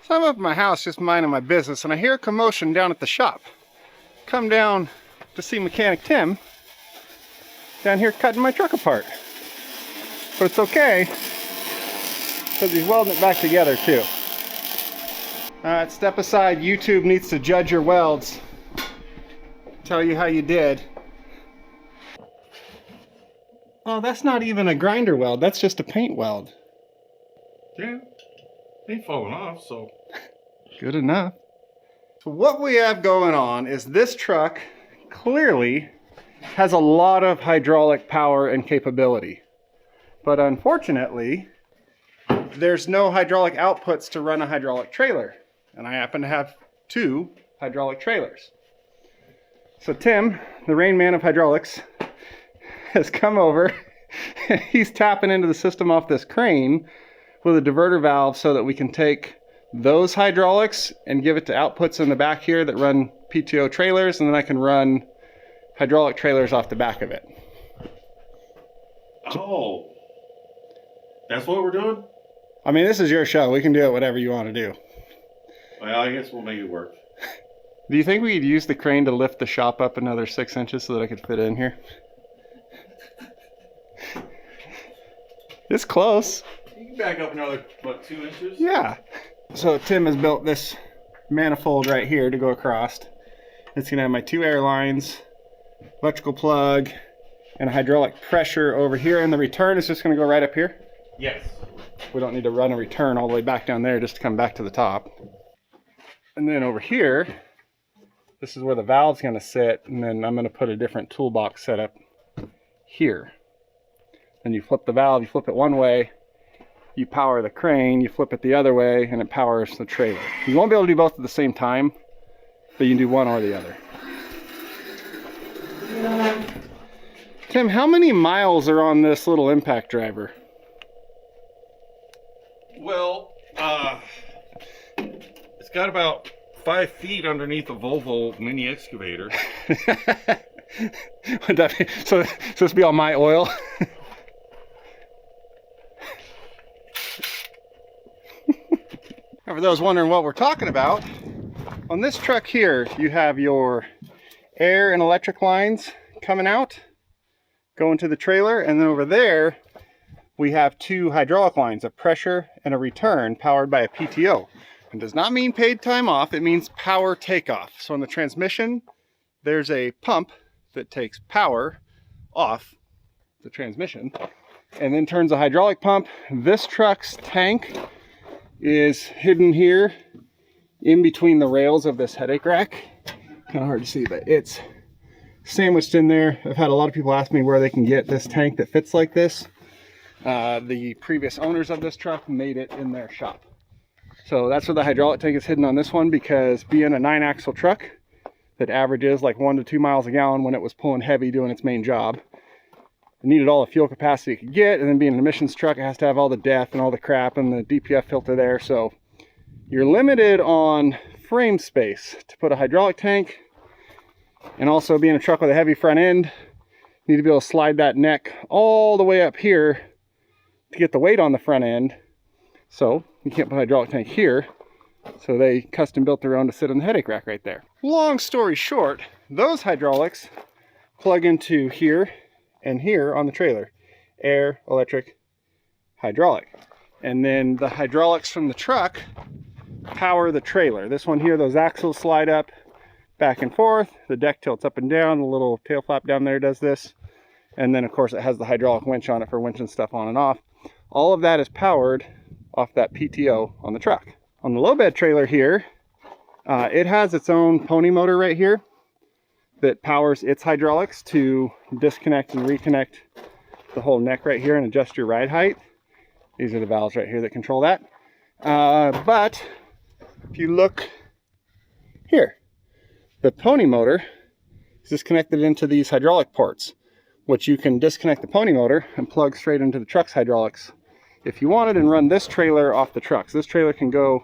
So I'm up at my house just minding my business and I hear a commotion down at the shop. Come down to see mechanic Tim down here cutting my truck apart. But it's okay because he's welding it back together too. Alright, step aside. YouTube needs to judge your welds. Tell you how you did. Oh, that's not even a grinder weld. That's just a paint weld. Yeah, ain't falling off, so. Good enough. So what we have going on is this truck clearly has a lot of hydraulic power and capability. But unfortunately, there's no hydraulic outputs to run a hydraulic trailer. And I happen to have 2 hydraulic trailers. So Tim, the Rain Man of hydraulics, has come over. He's tapping into the system off this crane with a diverter valve so that we can take those hydraulics and give it to outputs in the back here that run PTO trailers, and then I can run hydraulic trailers off the back of it. Oh, that's what we're doing? I mean, this is your show. We can do it whatever you want to do. Well, I guess we'll make it work. Do you think we could use the crane to lift the shop up another 6 inches so that I could fit in here? It's close. You can back up another, what, 2 inches? Yeah. So Tim has built this manifold right here to go across. It's going to have my 2 air lines, electrical plug, and a hydraulic pressure over here. And the return is just going to go right up here? Yes. We don't need to run a return all the way back down there just to come back to the top. And then over here, this is where the valve's going to sit. And then I'm going to put a different toolbox setup here. Then you flip the valve, you flip it one way, you power the crane, you flip it the other way, and it powers the trailer. You won't be able to do both at the same time, but you can do one or the other. Tim, how many miles are on this little impact driver? Well, it's got about 5 feet underneath a Volvo mini excavator. Would that be, so this be all my oil? For those wondering what we're talking about, on this truck here, you have your air and electric lines coming out, going to the trailer, and then over there, we have 2 hydraulic lines, a pressure and a return, powered by a PTO. It does not mean paid time off, it means power takeoff. So in the transmission, there's a pump that takes power off the transmission and then turns a hydraulic pump. This truck's tank is hidden here in between the rails of this headache rack. Kind of hard to see, but it's sandwiched in there. I've had a lot of people ask me where they can get this tank that fits like this. The previous owners of this truck made it in their shop. So that's where the hydraulic tank is hidden on this one, because being a 9-axle truck that averages like 1 to 2 miles a gallon when it was pulling heavy doing its main job, it needed all the fuel capacity it could get, and then being an emissions truck, it has to have all the DEF and all the crap and the DPF filter there. So you're limited on frame space to put a hydraulic tank, and also being a truck with a heavy front end, you need to be able to slide that neck all the way up here to get the weight on the front end. So you can't put a hydraulic tank here. So they custom built their own to sit on the headache rack right there. Long story short, those hydraulics plug into here and here on the trailer. Air, electric, hydraulic. And then the hydraulics from the truck power the trailer. This one here, those axles slide up, back and forth. The deck tilts up and down. The little tail flap down there does this. And then of course it has the hydraulic winch on it for winching stuff on and off. All of that is powered off that PTO on the truck. On the low bed trailer here, it has its own pony motor right here that powers its hydraulics to disconnect and reconnect the whole neck right here and adjust your ride height. These are the valves right here that control that. But if you look here, the pony motor is disconnected into these hydraulic ports, which you can disconnect the pony motor and plug straight into the truck's hydraulics if you wanted, and run this trailer off the truck. So this trailer can go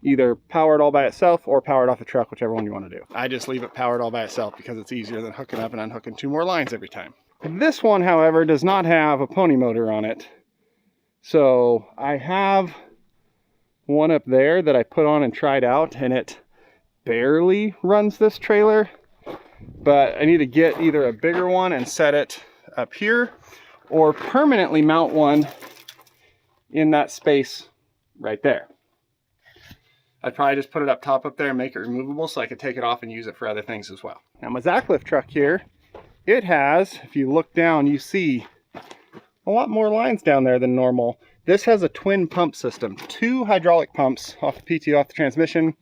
either powered all by itself or powered off the truck, whichever one you want to do. I just leave it powered all by itself because it's easier than hooking up and unhooking 2 more lines every time. This one, however, does not have a pony motor on it. So I have one up there that I put on and tried out, and it barely runs this trailer. But I need to get either a bigger one and set it up here, or permanently mount one in that space right there. I'd probably just put it up top up there and make it removable so I could take it off and use it for other things as well. Now my Zack lift truck here, it has, if you look down, you see a lot more lines down there than normal. This has a twin pump system, 2 hydraulic pumps off the PTO, off the transmission.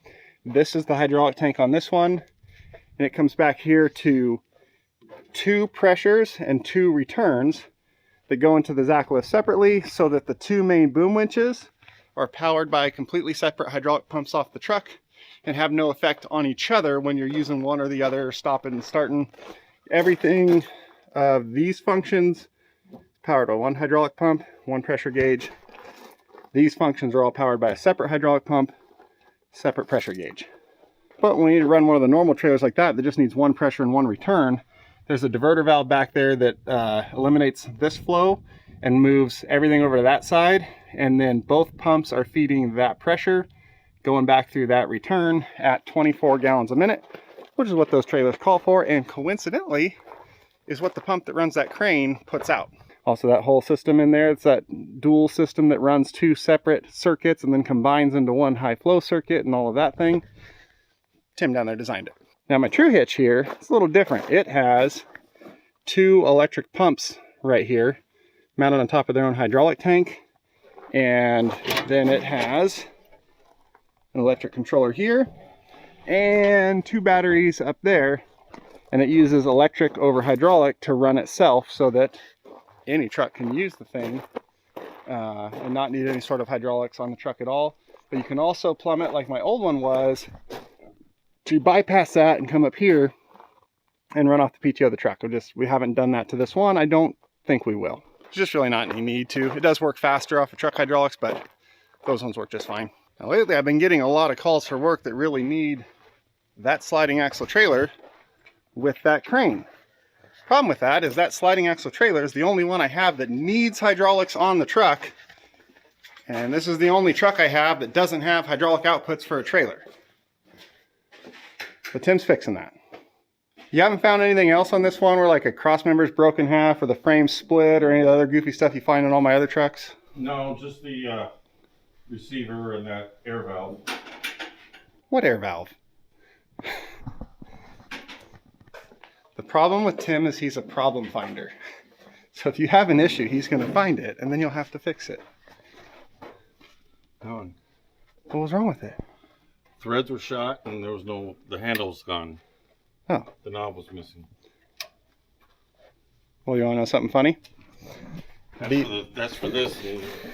This is the hydraulic tank on this one, and it comes back here to 2 pressures and 2 returns that go into the Zack lift separately, so that the 2 main boom winches are powered by completely separate hydraulic pumps off the truck and have no effect on each other when you're using one or the other, stopping and starting. Everything of these functions powered by 1 hydraulic pump, 1 pressure gauge. These functions are all powered by a separate hydraulic pump, separate pressure gauge. But when we need to run one of the normal trailers like that just needs 1 pressure and 1 return, there's a diverter valve back there that eliminates this flow and moves everything over to that side, and then both pumps are feeding that pressure going back through that return at 24 gallons a minute, which is what those trailers call for, and coincidentally is what the pump that runs that crane puts out. Also, that whole system in there, it's that dual system that runs 2 separate circuits and then combines into 1 high flow circuit and all of that thing. Tim down there designed it. Now my True Hitch here, it's a little different. It has 2 electric pumps right here mounted on top of their own hydraulic tank, and then it has an electric controller here and 2 batteries up there, and it uses electric over hydraulic to run itself so that any truck can use the thing and not need any sort of hydraulics on the truck at all. But you can also plumb it like my old one was, to bypass that and come up here and run off the PTO of the truck. We haven't done that to this one. I don't think we will. There's just really not any need to. It does work faster off of truck hydraulics, but those ones work just fine. Now lately I've been getting a lot of calls for work that really need that sliding axle trailer with that crane. Problem with that is that sliding axle trailer is the only one I have that needs hydraulics on the truck, and this is the only truck I have that doesn't have hydraulic outputs for a trailer. But Tim's fixing that. You haven't found anything else on this one where like a cross member's broken half or the frame split or any of the other goofy stuff you find on all my other trucks? No, just the receiver and that air valve. What air valve? The problem with Tim is he's a problem finder. So if you have an issue, he's going to find it and then you'll have to fix it. Oh. What was wrong with it? Threads were shot and there was the handle's gone. Oh. The knob was missing. Well, you want to know something funny? That's for this.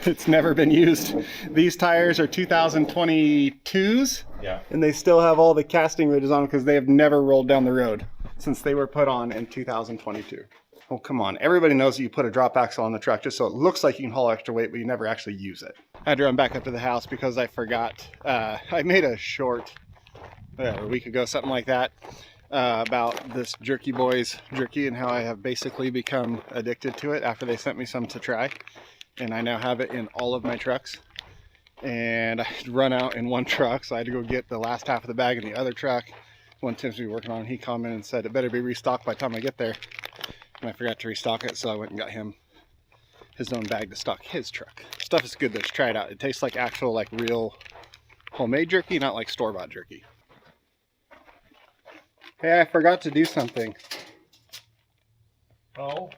It's never been used. These tires are 2022s. Yeah. And they still have all the casting ridges on them because they have never rolled down the road since they were put on in 2022. Oh, come on. Everybody knows that you put a drop axle on the truck just so it looks like you can haul extra weight, but you never actually use it. I had to run back up to the house because I forgot. I made a short a week ago, something like that, about this Jerky Boys jerky and how I have basically become addicted to it after they sent me some to try. And I now have it in all of my trucks. And I had run out in one truck, so I had to go get the last half of the bag in the other truck. One Tim's been working on, he commented and said it better be restocked by the time I get there. And I forgot to restock it, so I went and got him his own bag to stock his truck. Stuff is good though, just try it out. It tastes like actual, like real homemade jerky, not like store-bought jerky. Hey, I forgot to do something. Oh?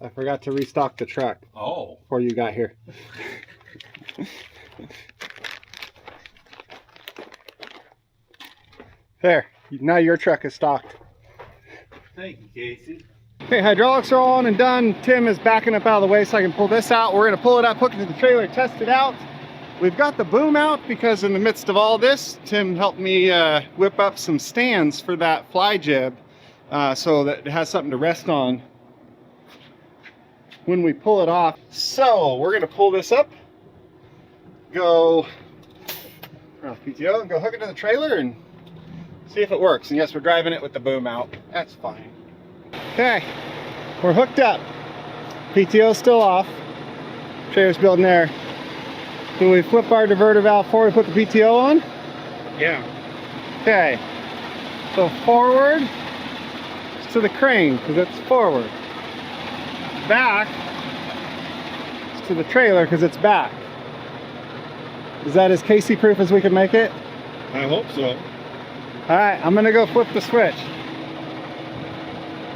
I forgot to restock the truck. Oh. Before you got here. There, now your truck is stocked. Thank you, Casey. Okay, hydraulics are on and done. Tim is backing up out of the way so I can pull this out. We're gonna pull it up, hook it to the trailer, test it out. We've got the boom out because in the midst of all this, Tim helped me whip up some stands for that fly jib so that it has something to rest on when we pull it off. So we're gonna pull this up, go around PTO and go hook it to the trailer and see if it works. And yes, we're driving it with the boom out. That's fine. Okay, we're hooked up. PTO's still off. Trailer's building there. Do we flip our diverter valve forward and put the PTO on? Yeah. Okay. So forward is to the crane, because it's forward. Back is to the trailer, because it's back. Is that as Casey proof as we can make it? I hope so. Alright, I'm gonna go flip the switch.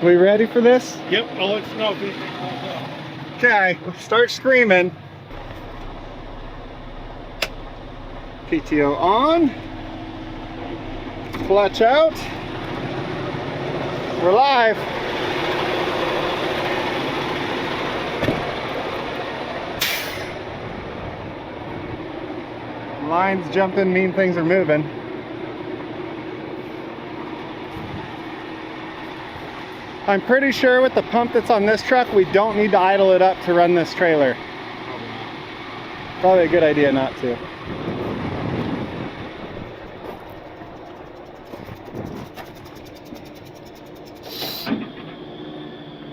We ready for this? Yep, I'll let you know if anything comes up. Okay, start screaming. PTO on. Clutch out. We're live. Lines jumping mean things are moving. I'm pretty sure with the pump that's on this truck, we don't need to idle it up to run this trailer. Probably a good idea not to.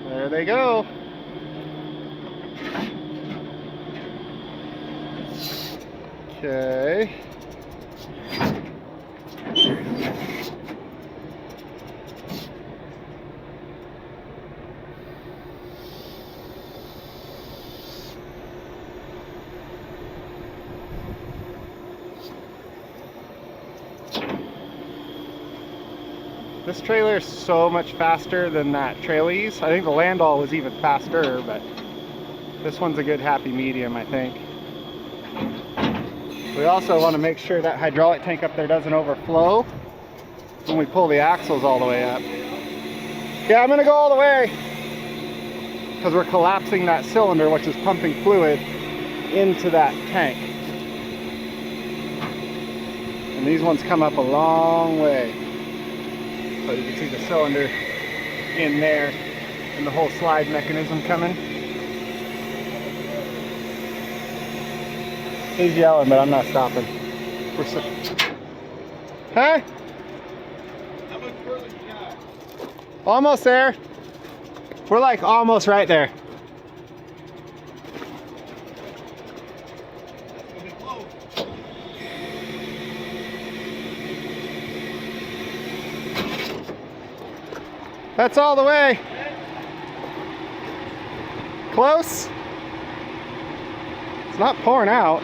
There they go. Okay. This trailer is so much faster than that Trailies. I think the Landau was even faster, but this one's a good happy medium, I think. We also want to make sure that hydraulic tank up there doesn't overflow when we pull the axles all the way up. Yeah, I'm going to go all the way because we're collapsing that cylinder, which is pumping fluid into that tank. And these ones come up a long way. So you can see the cylinder in there and the whole slide mechanism coming. He's yelling, but I'm not stopping. We're so... Huh? How much further you got? Almost there. We're like almost right there. That's gonna be close. That's all the way. Close. It's not pouring out.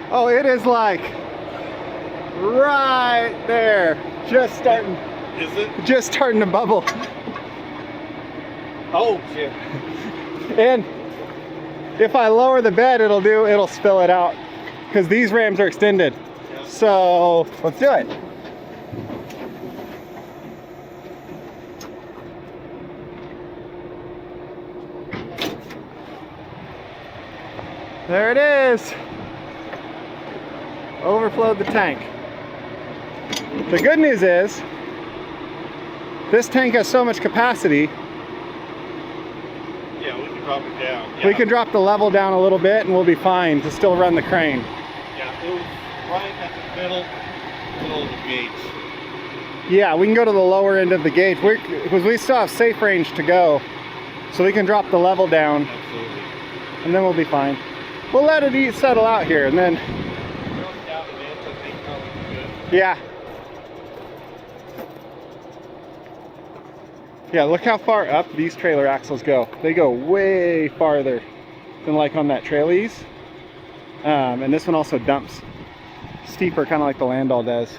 Oh, it is like right there. Just starting. Is it? Just starting to bubble. Oh shit. And if I lower the bed, it'll spill it out because these rams are extended. Yeah. So let's do it. There it is. Overflowed the tank. The good news is this tank has so much capacity. Yeah, we can drop it down. We can drop the level down a little bit and we'll be fine to still run the crane. Yeah, it was right at the middle of the gauge. Yeah, we can go to the lower end of the gauge because we still have safe range to go. So we can drop the level down. Absolutely. And then we'll be fine. We'll let it settle out here and then... Drop it down a bit, I think probably good. Yeah. Yeah, look how far up these trailer axles go. They go way farther than like on that Trailies. And this one also dumps steeper, kind of like the Landau does.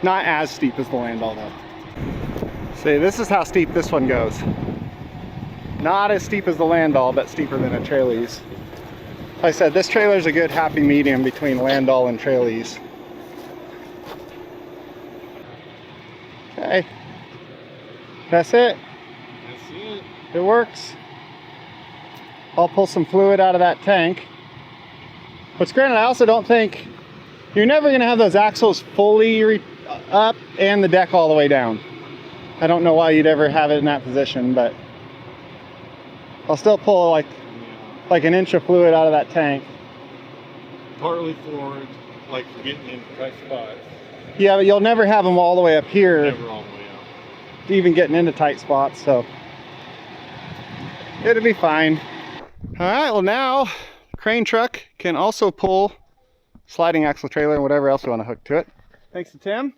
Not as steep as the Landau though. See, this is how steep this one goes. Not as steep as the Landau, but steeper than a Trailies. Like I said, this trailer is a good happy medium between Landau and Trailies. Okay. That's it. That's it. It works. I'll pull some fluid out of that tank. But granted, I also don't think you're never going to have those axles fully up and the deck all the way down. I don't know why you'd ever have it in that position, but I'll still pull like an inch of fluid out of that tank. Partly forward, like getting in the right spots. Yeah, but you'll never have them all the way up here. Never all the way even getting into tight spots, so it'll be fine. All right, well now crane truck can also pull sliding axle trailer and whatever else you want to hook to it. Thanks to Tim.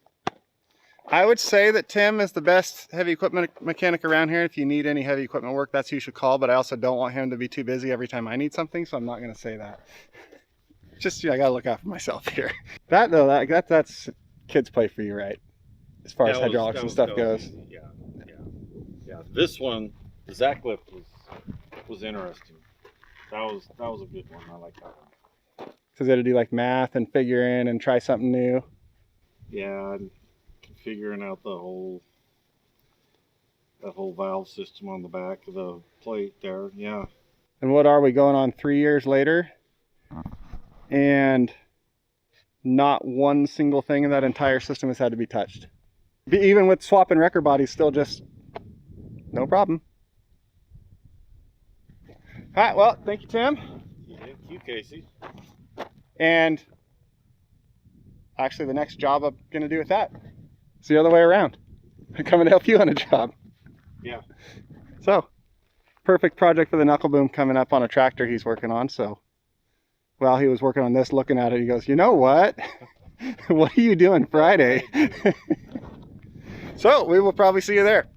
I would say that Tim is the best heavy equipment mechanic around here. If you need any heavy equipment work, that's who you should call, but I also don't want him to be too busy every time I need something, so I'm not going to say that. Just, I gotta look out for myself here. That though, that's kids play for you, right? As far as hydraulics and stuff goes. Yeah. This one, the Zach lift was interesting. That was a good one. I like that one. Because they had to do like math and figure in and try something new. Yeah, and figuring out that whole valve system on the back of the plate there. Yeah. And what are we going on 3 years later? And not one single thing in that entire system has had to be touched. Even with swapping wrecker bodies, still just no problem. All right, well, thank you, Tim. Thank you, Casey. And actually, the next job I'm going to do with that, it's the other way around. I'm coming to help you on a job. Yeah. So, perfect project for the knuckle boom coming up on a tractor he's working on. So, while he was working on this, looking at it, he goes, you know what? What are you doing Friday? So, we will probably see you there.